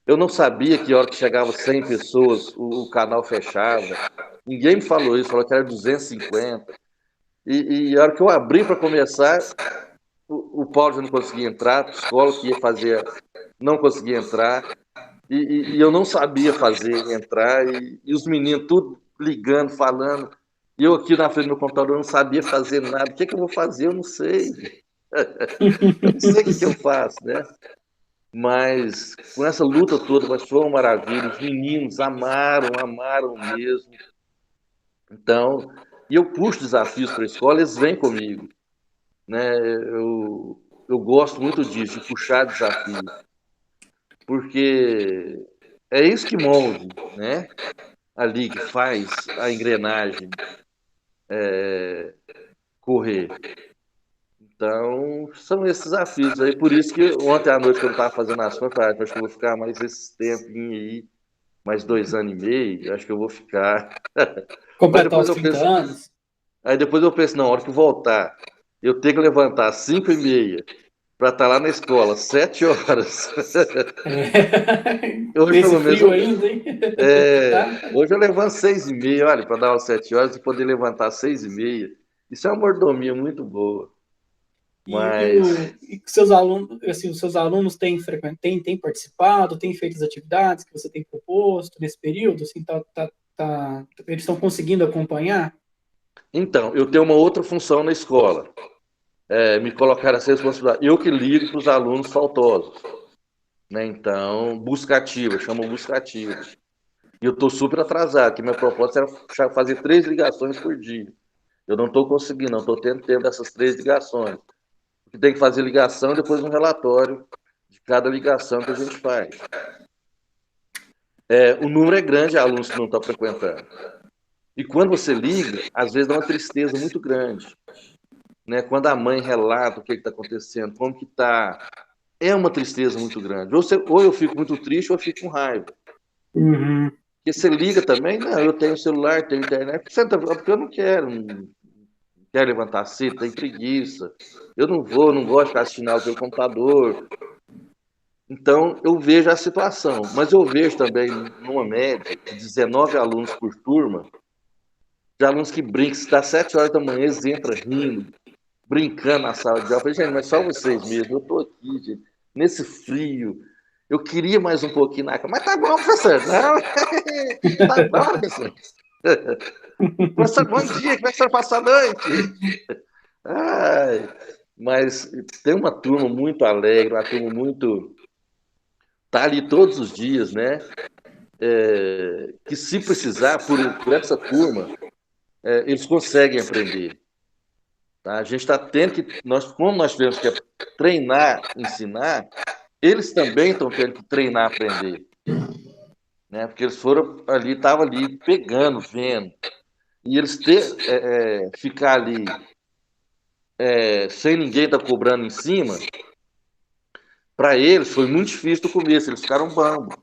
Eu não sabia que a hora que chegava 100 pessoas, o canal fechava. Ninguém me falou isso, falou que era 250. E a hora que eu abri para começar, o Paulo já não conseguia entrar, a escola que ia fazer não conseguia entrar. E eu não sabia fazer entrar, e os meninos tudo ligando, falando. E eu aqui na frente do meu computador eu não sabia fazer nada. O que, que eu vou fazer? Eu não sei. Eu não sei o que, que eu faço, né? Mas com essa luta toda, mas foi uma maravilha. Os meninos amaram, amaram mesmo. Então, e eu puxo desafios para a escola, eles vêm comigo, né? Eu gosto muito disso, de puxar desafios, porque é isso que move, né? Ali que faz a engrenagem correr. Então, são esses desafios aí. Por isso que ontem à noite, quando eu estava fazendo as contas, eu acho que eu vou ficar mais esse tempinho aí, mais 2 anos e meio, acho que eu vou ficar. Mas completar depois os eu 30 penso, anos. aí depois eu penso, não, a hora que voltar, eu tenho que levantar às 5h30 para estar lá na escola, 7 horas. Hoje, Nesse pelo menos, frio ainda, hein? Tá? hoje eu levanto 6h30, olha, para dar umas 7 horas e poder levantar às 6h30. Isso é uma mordomia muito boa. Mas, E seus alunos, assim, os seus alunos têm participado, têm feito as atividades que você tem proposto nesse período? Assim, eles estão conseguindo acompanhar? então, eu tenho uma outra função na escola. Me colocar essa responsabilidade. Eu que ligo para os alunos faltosos. Né? Então, busca ativa, chama busca ativa. E eu estou super atrasado, que minha proposta era fazer 3 ligações por dia. Eu não estou conseguindo, não estou tendo tempo dessas 3 ligações. Porque tem que fazer ligação e depois um relatório de cada ligação que a gente faz. O número é grande de alunos que não estão frequentando. E quando você liga, às vezes dá uma tristeza muito grande. Né? Quando a mãe relata o que está acontecendo, como que está. É uma tristeza muito grande. Ou eu fico muito triste ou eu fico com raiva. Uhum. Porque você liga também, não, eu tenho celular, tenho internet, porque eu não quero, não quero levantar cedo, tenho preguiça. Eu não vou, não gosto de ficar assistindo aula pelo computador. Então, eu vejo a situação, mas eu vejo também, numa média, de 19 alunos por turma, de alunos que brincam, se dá 7 horas da manhã, eles entram rindo, brincando na sala de aula. Eu falei, gente, mas só vocês mesmo, eu estou aqui, gente, nesse frio. Eu queria mais um pouquinho na cama, mas tá bom, professor. Não, tá bom, professor. Professor, bom dia, como é que você passou a noite? Ai, mas tem uma turma muito alegre, uma turma muito. Tá ali todos os dias, né? Que se precisar, por essa turma, eles conseguem aprender. Tá? A gente está tendo que. Como nós tivemos que treinar, ensinar, eles também estão tendo que treinar, aprender. Né? Porque eles foram ali, estavam ali pegando, vendo. E eles ficar ali sem ninguém estar cobrando em cima, para eles foi muito difícil no começo, eles ficaram bambos.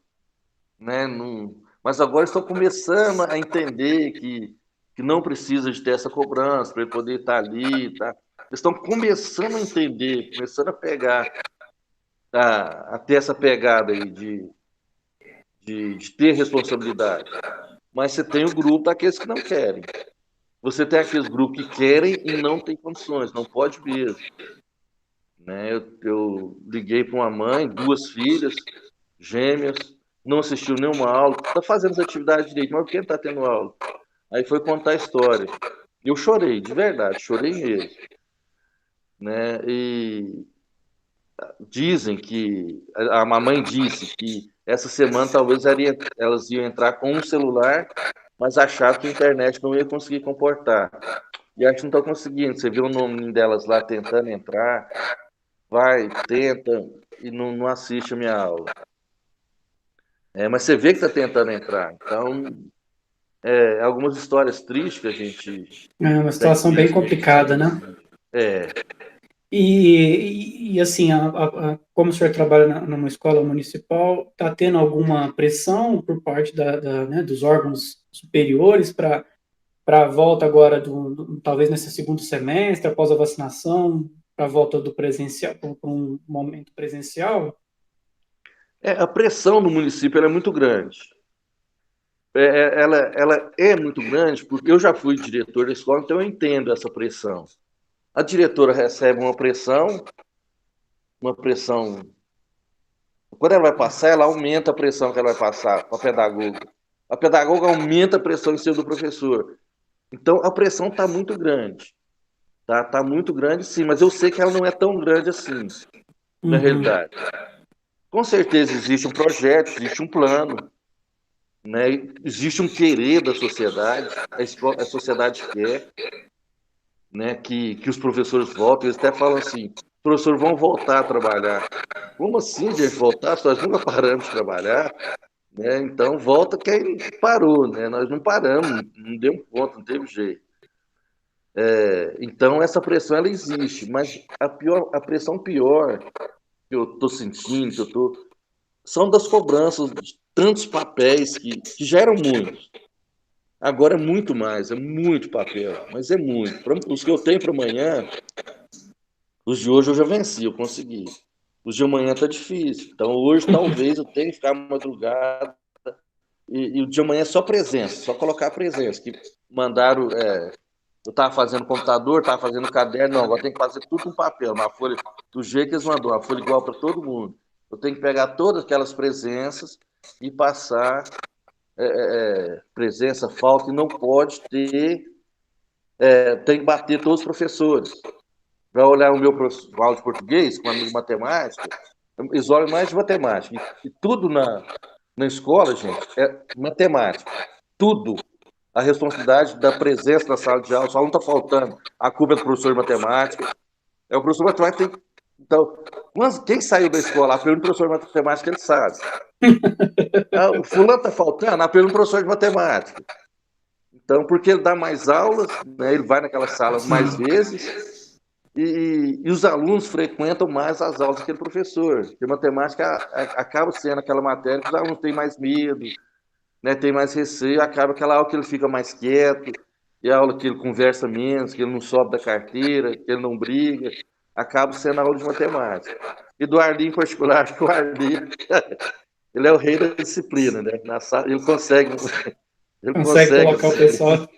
Né? Mas agora estão começando a entender que não precisa de ter essa cobrança para ele poder estar ali. Tá? estão começando a entender, começando a pegar, a ter essa pegada aí de ter responsabilidade. Mas você tem o grupo daqueles que não querem. Você tem aqueles grupos que querem e não tem condições, não pode mesmo. Né? Eu liguei para uma mãe, 2 filhas, gêmeas, não assistiu nenhuma aula, está fazendo as atividades direito, mas por que não está tendo aula? Aí foi contar a história. Eu chorei, de verdade, chorei mesmo. Né? E dizem que, a mamãe disse que essa semana talvez elas iam entrar com um celular, mas achavam que a internet não ia conseguir comportar. E acho que não estão conseguindo. Você vê o nome delas lá tentando entrar, vai, tenta e não assiste a minha aula. Mas você vê que está tentando entrar. Então, algumas histórias tristes que a gente É uma tem situação bem visto. complicada, né? É, E assim, como o senhor trabalha numa escola municipal, está tendo alguma pressão por parte né, dos órgãos superiores para a volta agora, talvez nesse segundo semestre, após a vacinação, para a volta do presencial, para um momento presencial? a pressão no município ela é muito grande. Ela é muito grande porque eu já fui diretor da escola, então eu entendo essa pressão. A diretora recebe uma pressão. Quando ela vai passar, ela aumenta a pressão que ela vai passar para a pedagoga. A pedagoga aumenta a pressão em cima do professor. Então a pressão está muito grande. Tá muito grande, sim, mas eu sei que ela não é tão grande assim, na Uhum, realidade. Com certeza existe um projeto, existe um plano, né? Existe um querer da sociedade, a sociedade quer, né? Que os professores voltem. Eles até falam assim: os professores vão voltar a trabalhar. Como assim, gente, voltar? Nós nunca paramos de trabalhar, né? Então volta quem parou, né? Nós não paramos, não demos conta, não teve jeito. Então essa pressão ela existe, mas a pressão pior que eu estou sentindo, são das cobranças de tantos papéis que já eram muitos. Agora é muito mais, é muito papel, mas é muito. Os que eu tenho para amanhã, os de hoje eu já venci, eu consegui. Os de amanhã tá difícil. Então hoje talvez eu tenha que ficar madrugada e o de amanhã é só presença, só colocar a presença. Que mandaram, eu estava fazendo computador, estava fazendo caderno, não, agora tem que fazer tudo no papel, na folha, do jeito que eles mandou, a folha igual para todo mundo. Eu tenho que pegar todas aquelas presenças e passar presença, falta, e não pode ter, tem que bater todos os professores. Para olhar o meu aula de português, com um amigo de matemática, eles olham mais de matemática. E tudo na escola, gente, é matemática. Tudo. A responsabilidade da presença na sala de aula, se o aluno está faltando, a culpa é do professor de matemática. É o professor de matemática que tem. Então, quem saiu da escola, a pergunta do professor de matemática, ele sabe. O fulano está faltando, a pergunta do professor de matemática. Então, porque ele dá mais aulas, né, ele vai naquelas salas mais sim. vezes, e os alunos frequentam mais as aulas daquele professor. Porque matemática acaba sendo aquela matéria que os alunos têm mais medo, né, tem mais receio, acaba aquela aula que ele fica mais quieto, e a aula que ele conversa menos, que ele não sobe da carteira, que ele não briga, acaba sendo a aula de matemática. E do Arli em particular, acho que o Arli, ele é o rei da disciplina, né? Na sala, ele Consegue consegue colocar o disciplina. pessoal.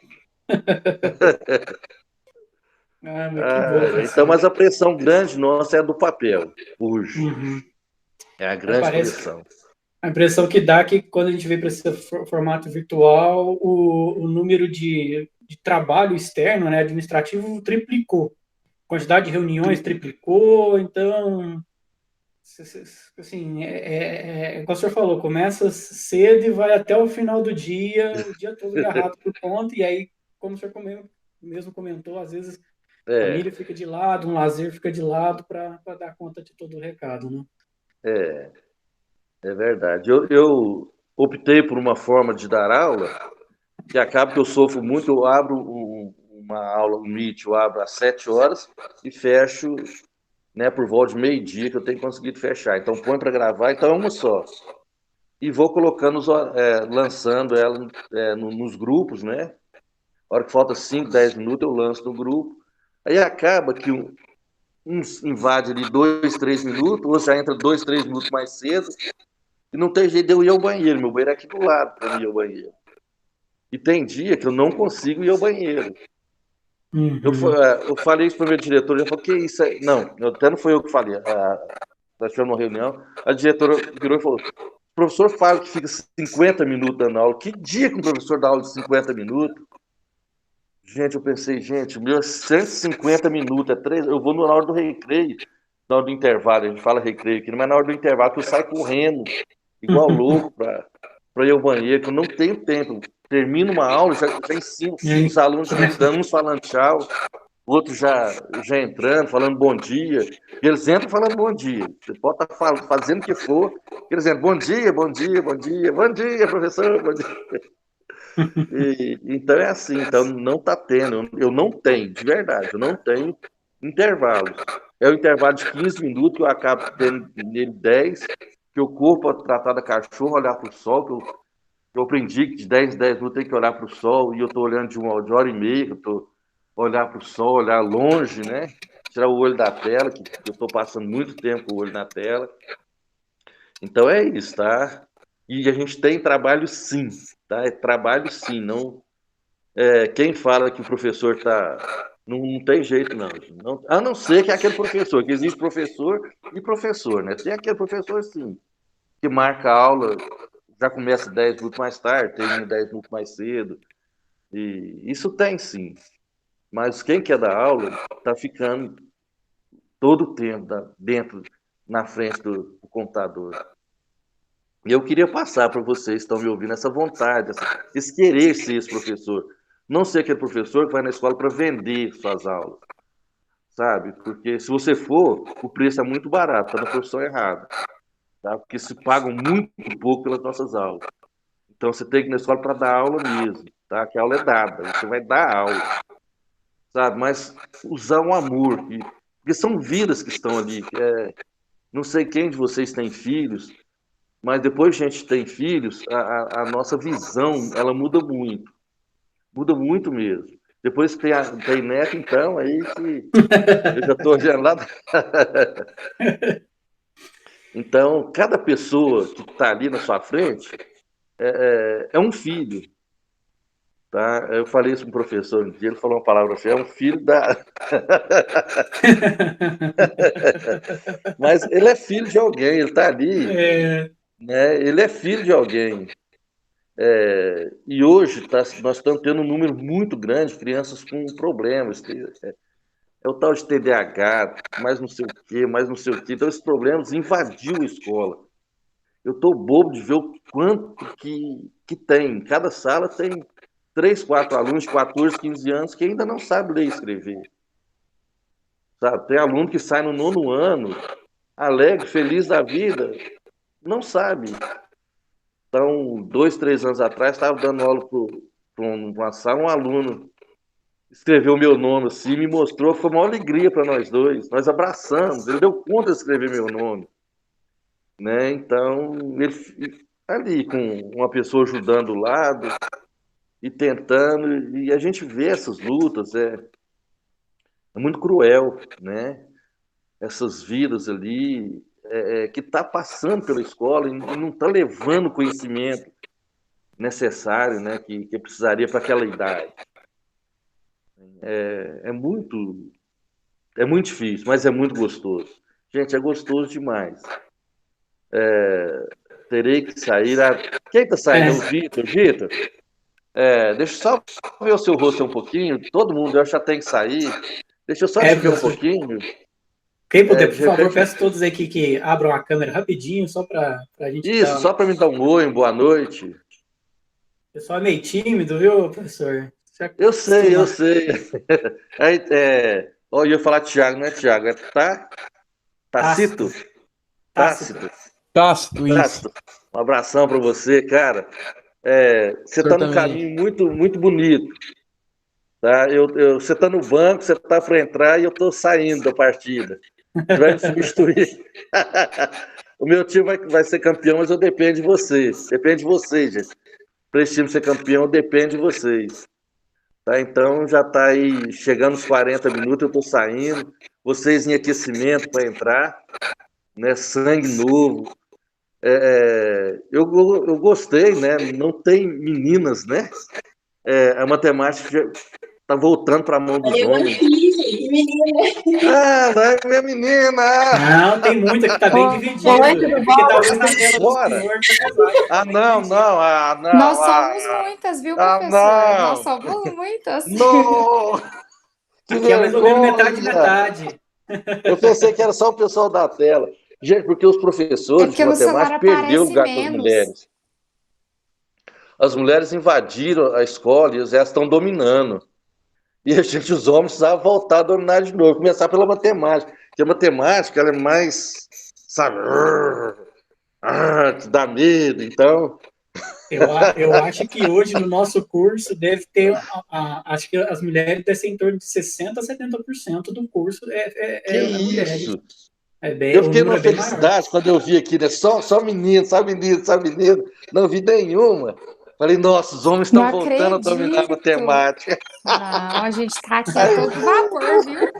Ah, mas que bom, Então, professor. mas a pressão grande nossa é do papel, hoje. Uhum. É a grande Parece pressão. a impressão que dá é que quando a gente vem para esse formato virtual, o número de trabalho externo, né, administrativo, triplicou. A quantidade de reuniões triplicou, então, assim, como o senhor falou, começa cedo e vai até o final do dia, o dia todo agarrado por conta, e aí, como o senhor mesmo comentou, às vezes a É, família fica de lado, um lazer fica de lado para dar conta de todo o recado, né? é, é verdade. Eu optei por uma forma de dar aula que acaba que eu sofro muito. Eu abro uma aula, um Meet, eu abro às 7 horas e fecho, né, por volta de meio-dia, que eu tenho conseguido fechar. Então, põe para gravar, então é uma só. E vou colocando, lançando ela nos grupos, né? A hora que falta 5, 10 minutos, eu lanço no grupo. Aí acaba que uns invade ali 2, 3 minutos, outros já entra 2, 3 minutos mais cedo, e não tem jeito de eu ir ao banheiro. Meu banheiro é aqui do lado para mim ir ao banheiro. E tem dia que eu não consigo ir ao banheiro. Uhum. Eu falei isso para o meu diretor, ele falou, que isso aí? Não, até não foi eu que falei. Nós tivemos uma reunião, a diretora virou e falou, o professor fala que fica 50 minutos dando aula. Que dia que um professor dá aula de 50 minutos? Gente, eu pensei, gente, o meu é 150 minutos, eu vou na hora do recreio, na hora do intervalo, a gente fala recreio aqui, mas na hora do intervalo que eu saio correndo, igual louco, para ir ao banheiro, que eu não tenho tempo. Termino uma aula, já ensino, E aí, os alunos já começa. entrando, uns falando tchau, outros já entrando, falando bom dia. E eles entram falando bom dia. Você pode estar fazendo o que for, eles entram, bom dia, bom dia, bom dia, bom dia, professor, bom dia. Então é assim, então não está tendo, eu não tenho, de verdade, eu não tenho intervalos. É o intervalo de 15 minutos que eu acabo tendo nele 10, que eu corro para tratar da cachorra, olhar para o sol, que eu aprendi que de 10 em 10 minutos tem que olhar para o sol, e eu estou olhando de hora e meia, que eu estou olhar para o sol, olhar longe, né? Tirar o olho da tela, que eu estou passando muito tempo com o olho na tela. Então é isso, tá? E a gente tem trabalho sim, tá? É trabalho sim, não. Quem fala que o professor está. Não tem jeito, não. A não ser que é aquele professor, que existe professor e professor, né? Tem aquele professor, sim, que marca a aula, já começa 10 minutos mais tarde, termina 10 minutos mais cedo. E isso tem, sim. Mas quem quer dar aula está ficando todo o tempo dentro, na frente do computador. E eu queria passar para vocês que estão me ouvindo essa vontade, esse querer ser esse professor. Não ser aquele professor que vai na escola para vender suas aulas, sabe? Porque se você for, o preço é muito barato, está na profissão errada, tá? Porque se pagam muito pouco pelas nossas aulas. Então você tem que ir na escola para dar aula mesmo, tá? Que a aula é dada, você vai dar aula, sabe? Mas usar um amor, porque são vidas que estão ali. Não sei quem de vocês tem filhos, mas depois que a gente tem filhos, a nossa visão, ela muda muito mesmo. Depois que tem neto, então, aí que eu já estou olhando lá. Então, cada pessoa que está ali na sua frente é um filho, tá? Eu falei isso para um professor um dia, ele falou uma palavra assim, é um filho da... Mas ele é filho de alguém, ele está ali, É, né? Ele é filho de alguém. E hoje nós estamos tendo um número muito grande de crianças com problemas. É o tal de TDAH, mais não sei o quê, mais não sei o quê. Então, esses problemas invadiu a escola. Eu estou bobo de ver o quanto que tem. Cada sala tem 3, 4 alunos de 14, 15 anos que ainda não sabem ler e escrever. Sabe? Tem aluno que sai no 9º ano, alegre, feliz da vida, não sabe. Então, 2, 3 anos atrás, estava dando aula para uma sala, um aluno escreveu o meu nome assim, me mostrou, foi uma alegria para nós dois. Nós abraçamos, ele deu conta de escrever meu nome, né? Então, ele ali com uma pessoa ajudando do lado e tentando, e a gente vê essas lutas, é muito cruel, né? Essas vidas ali que está passando pela escola e não está levando o conhecimento necessário, né? Que precisaria para aquela idade. É muito É muito difícil, mas é muito gostoso. Gente, é gostoso demais. Terei que sair. Quem está saindo? É o é, Vitor. Vitor, deixa eu só ver o seu rosto um pouquinho. Todo mundo, eu já tenho que sair. Deixa eu só te ver um professor. pouquinho. Quem puder, por De favor, repente. peço a todos aqui que abram a câmera rapidinho, só para a gente Isso, dar. só para me dar um oi, boa noite. O pessoal é meio tímido, viu, professor? Você Eu sei, eu acostuma. sei. Aí, eu ia falar Tiago, não é Tiago, é Tácito. Tacito. Tácito. Tácito. Tácito, isso. Tácito. Um abração para você, cara. Você O senhor está num também. caminho muito, muito bonito. Tá? Você está no banco, você está para entrar e eu estou saindo da partida. Você vai me substituir. O meu time vai ser campeão, mas eu dependo de vocês. Depende de vocês, gente. Para esse time ser campeão, depende de vocês. Tá? Então já está aí chegando os 40 minutos, eu estou saindo, vocês em aquecimento para entrar, né? Sangue novo. Eu gostei, né? Não tem meninas, né? A matemática está voltando para a mão dos homens. Ah, vai minha menina! Não, tem muita que está bem dividido. É porque talvez na tela do senhor Ah, não. Nós somos muitas, viu, professor? Nós somos muitas. Não! Aqui é mais ou menos metade. Eu pensei que era só o pessoal da tela. Gente, porque os professores de matemática perderam o lugar com as mulheres. As mulheres invadiram a escola e elas estão dominando. E os homens precisavam voltar a dominar de novo, começar pela matemática. Porque a matemática ela é mais, sabe, que dá medo, então... Eu acho que hoje no nosso curso deve ter, acho que as mulheres devem ser em torno de 60% a 70% do curso mulheres. Isso? Eu fiquei numa felicidade quando eu vi aqui, né? Só menino, só menino. Não vi nenhuma. Falei, nossa, os homens estão voltando a dominar a matemática. Não, a gente está aqui a todo vapor, viu?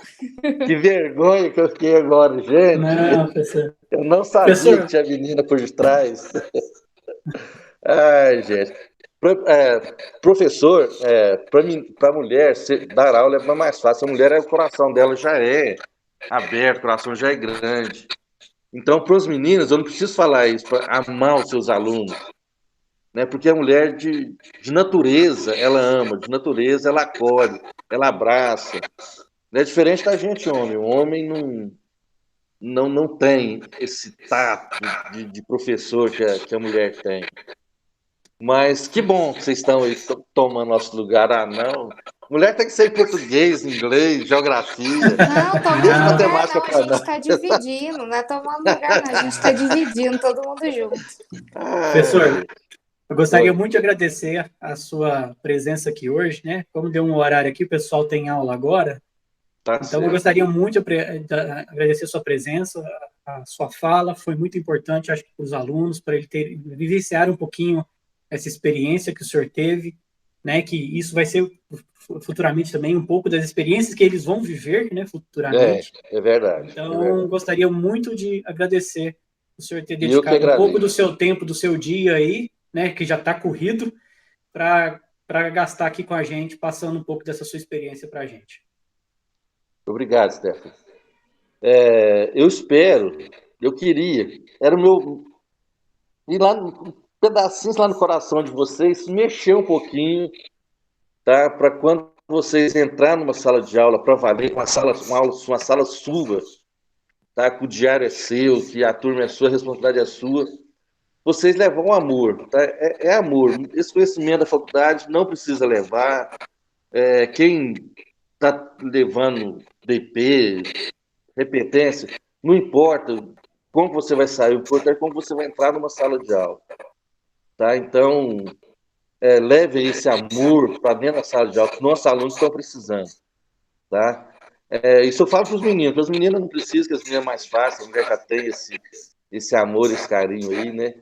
Que vergonha que eu fiquei agora, gente. Não, professor. Eu não sabia que tinha menina por detrás. Ai, gente. Professor, para a mulher dar aula é mais fácil. A mulher, o coração dela já é aberto, o coração já é grande. Então, para os meninos, eu não preciso falar isso, para amar os seus alunos. Né? Porque a mulher, de natureza, ela ama, de natureza, ela acolhe, ela abraça. É diferente da gente, homem. O homem não tem esse tato de professor que a mulher tem. Mas que bom que vocês estão aí tomando nosso lugar. Ah, não. Mulher tem que ser português, inglês, geografia. Não, tomando matemática não. A gente está dividindo, não é tomando lugar, não. A gente está dividindo, todo mundo junto. Professor, eu gostaria muito de agradecer a sua presença aqui hoje, né? Como deu um horário aqui, o pessoal tem aula agora. Então, certo. Eu gostaria muito de agradecer a sua presença, a sua fala. Foi muito importante, acho que, para os alunos, para ele vivenciar um pouquinho essa experiência que o senhor teve, né, que isso vai ser futuramente também um pouco das experiências que eles vão viver, né, futuramente. É verdade. Então, gostaria muito de agradecer o senhor ter dedicado um pouco do seu tempo, do seu dia aí, né, que já está corrido, para gastar aqui com a gente, passando um pouco dessa sua experiência para a gente. Obrigado, Stefano. Eu espero, eu queria, era o meu... ir lá pedacinhos lá no coração de vocês, mexer um pouquinho, tá? Para quando vocês entrarem numa sala de aula para valer, uma sala sua, tá? Que o diário é seu, que a turma é sua, a responsabilidade é sua, vocês levam amor, tá? É amor. Esse conhecimento da faculdade não precisa levar. Quem está levando DP, repetência, não importa como você vai sair, o importante é como você vai entrar numa sala de aula. Tá? Então, leve esse amor para dentro da sala de aula, que nossos alunos estão precisando. Tá? Isso eu falo para os meninos. Para as meninas não precisa, que as meninas é mais fácil, a mulher já tem esse amor, esse carinho aí, né?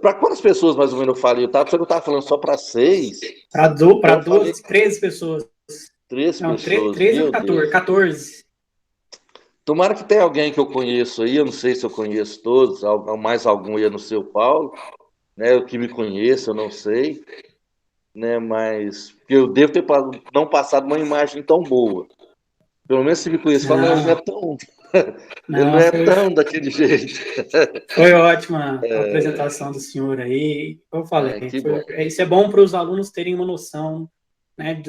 Para quantas pessoas, mais ou menos, eu falei? Eu estava falando só para 6. Para 12, 13 pessoas. 13 pessoas. 13 ou 14? 14. Tomara que tenha alguém que eu conheço aí, eu não sei se eu conheço todos, mais algum aí no seu Paulo, né? O que me conheça, eu não sei, né? Mas eu devo ter não passado uma imagem tão boa. Pelo menos se me conhece, fala, não é tão... Ele não é tão daquele jeito. Foi ótima a apresentação do senhor aí. Eu falei, isso é bom para os alunos terem uma noção, né,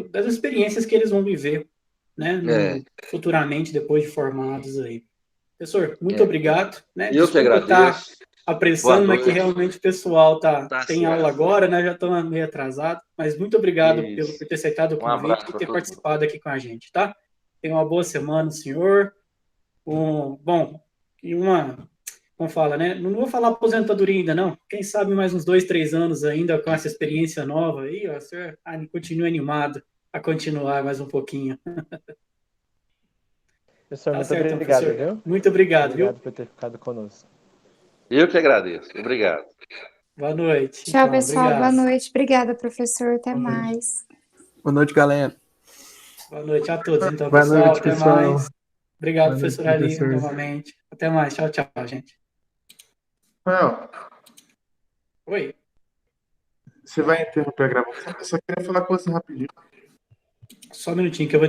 das experiências que eles vão viver, né, futuramente, depois de formados aí. Professor, muito obrigado. Né? Eu que agradeço. Apressando, mas que realmente o pessoal tem aula agora, né? Já estou meio atrasado, mas muito obrigado por ter aceitado o convite e ter participado aqui com a gente, tá? Tenha uma boa semana, senhor. Como fala, né? Não vou falar aposentadoria ainda, não. Quem sabe mais uns 2, 3 anos ainda com essa experiência nova aí, ó, o senhor continue animado a continuar mais um pouquinho. Professor, muito obrigado, professor. Viu? Muito obrigado, viu? Obrigado por ter ficado conosco. Eu que agradeço. Obrigado. Boa noite. Tchau, pessoal. Obrigado. Boa noite. Obrigada, professor. Até mais. Boa noite, galera. Boa noite a todos, então, Boa pessoal. noite, Até pessoal. mais. Obrigado, Boa noite, professor Ali, professor. novamente. Até mais. Tchau, tchau, gente. Rafael, Oi. você vai interromper a gravação? Eu só queria falar com você rapidinho. Só um minutinho que eu vou